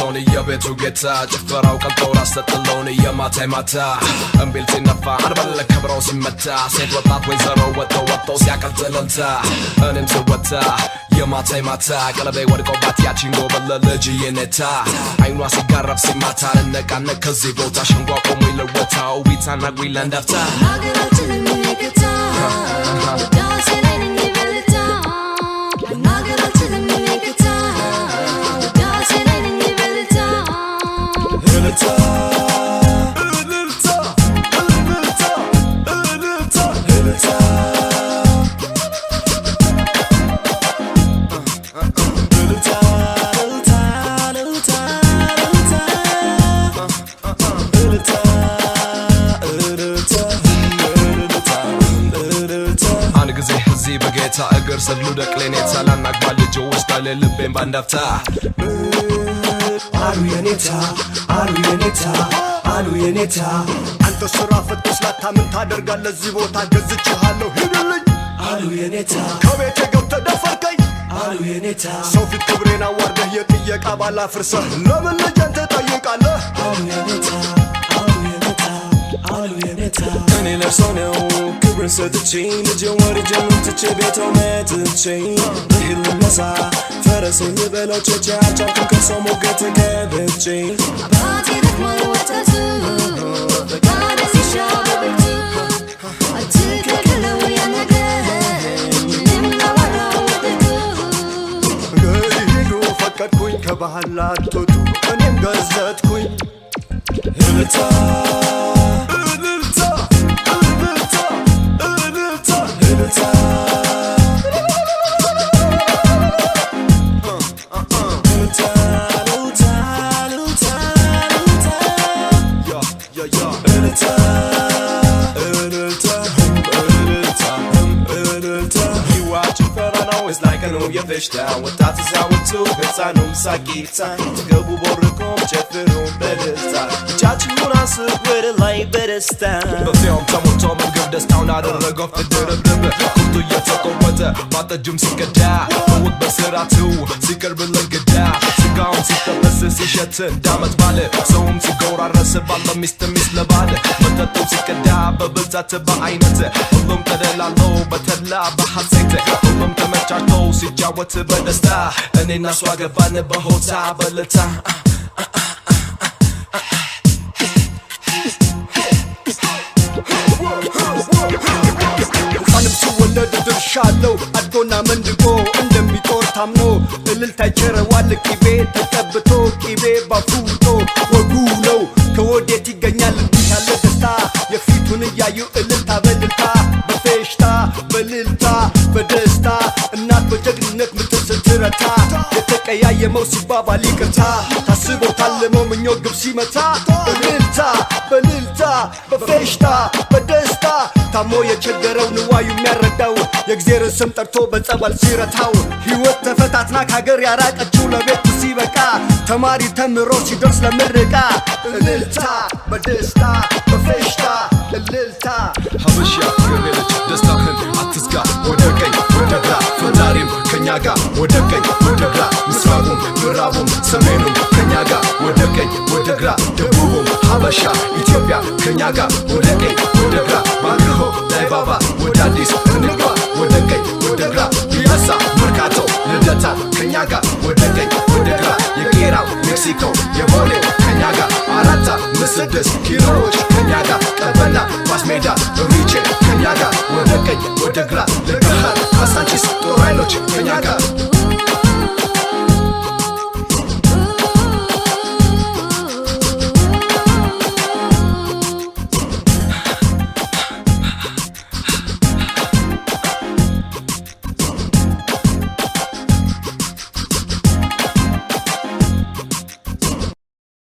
ያለውን የቤቱ ጌታ ጭፈራው ቀልጦ ራሰጥለውን የማታይ ማታ እምቢል ሲነፋ አንበለ ከብረው ሲመታ ሴት ወጣት ወይዘሮ ወጥተው ሲያቀልጥልልታ እኔም ስወታ የማታይ ማታ ቀለቤ ወድቆባት ያቺን ጎበለ ልጅ የኔታ አይኗ ሲጋረብ ሲማታ ነቃነቅ ከዚህ ቦታ ሸንጓ ቆሞ ይለወታው ቢታና ጉይላ እንዳፍታ ናገራችን የሚነገታ ዳሴ ላይ ነኝ ይበልታ ናገራችን የሚነገታ ዳሴ ላይ ነኝ ይበልታ እልልታ በጌታ እግር ስር ልውደቅ ለኔታ ላናግባ ልጆ ውስጥ አለ ልቤን ባንዳፍታ አሉ የኔታ አንተ ስራ ፈቶ ስላታ ምን ታደርጋለህ እዚህ ቦታ ገዝቼሃለሁ ሂድልኝ አሉ የኔታ ከቤቴ ገብተህ ደፈርከኝ አሉ የኔታ ሰው ፊት ክብሬን አዋርደህ የጥየቃ ባላ ፍርሰህ ለምን ልጄን ትጠይቃለህ አሉ የኔታ እኔ ለርሰው ነው ክብርን ሰጥቼ ልጄን ወርጄን ትቼ ቤቶ መጥቼ ብሂል ልነሳ ፈረሴን ልበለው ቼቼ አልቻልኩም ከሰው ሞገት ገብቼ አባቴ ደክሟል ወጣቱ ፈቃደ ሲሻ በብርቱ አትከልክለው ያነገኝ እኔም ላወራው ወደቱ ሂዱ ፈቀድኩኝ ከባህል ላትወጡ እኔም ገዘትኩኝ እልልታ It's like I know your fish down without the sour too cause I know Saki time to go boricom check it on better time Chachi munası böyle like better stand በፊያም ተሞልቶ ምግብ ደስታውን አደረገው ፍድርብርብ ኩቱ እየተቆወተ ባጠጁም ሲቀዳ በውቅ በስራቱ ሲቀርብ ለእንግዳ ስጋውን ሲጠበስ ሲሸት እንዳመት ባለ ሰውም ሲጎራረስ ባለ ሚስት ለባለ መጠጡም ሲቀዳ በብዛት በአይነት ሁሉም ተደላሎ በተላ በሐሴት ሁሉም ተመቻችቶ ሲጫወት በደስታ እኔና እሷ ገባን በሆታ በልታ ሕፃንም ሲወለድ ድርሻለው አድጎና መንድጎ እንደሚጦር ታምኖ እልልታ ይቸረዋል ቅቤ ተቀብቶ ቅቤ ባፉቶ ወጉ ነው ከወዴት ይገኛል እንዲህ ያለ ደስታ የፊቱን እያዩ እልልታ በልልታ በፌሽታ በልልታ በደስታ እናት በጀግንነት ምትል ስትረታ የተቀያየመው ሲባባል ይቅርታ ታስቦ ታልመው ምኞት ግብ ሲመታ እልልታ በልልታ በፌሽታ በደስታ ታሞ የቸገረው ንዋዩ የሚያረዳው የእግዚአብሔርን ስም ጠርቶ በጸበል ሲረታው ሕይወት ተፈታትና ከሀገር ያራቀችው ለቤቱ ሲበቃ ተማሪ ተምሮ ሲደርስ ለምርቃ እልልታ በደስታ በፌሽታ እልልታ ሀበሻ ገበለች ደስታህን አትዝጋ ወደ ቀኝ ወደ ግራ ፈጣሪም ከኛ ጋር ወደ ቀኝ ወደ ግራ ምስራቁም ምዕራቡም ሰሜኑም ከኛ ጋር ወደ ቀኝ ወደ ግራ ደቡቡም ሀበሻ ኢትዮጵያ ከኛ ጋር ወደ ቀኝ ወደ ግራ ባንክሆ ላይ ባባ ወደ አዲስ እንግባ ወደ ቀኝ ወደ ግራ ፒያሳ መርካቶ ልደታ ከኛ ጋር ወደ ቀኝ ወደ ግራ የቄራው ሜክሲኮ የቦሌው ከኛ ጋር አራታ ምስድስ ኪሎዎች ከኛ ጋር ቀበና ኳስሜዳ ሪቼ ከኛ ጋር ወደ ቀኝ ወደ ግራ ለገሃር ካሳንቺስ ጦር ኃይሎች ከኛ ጋር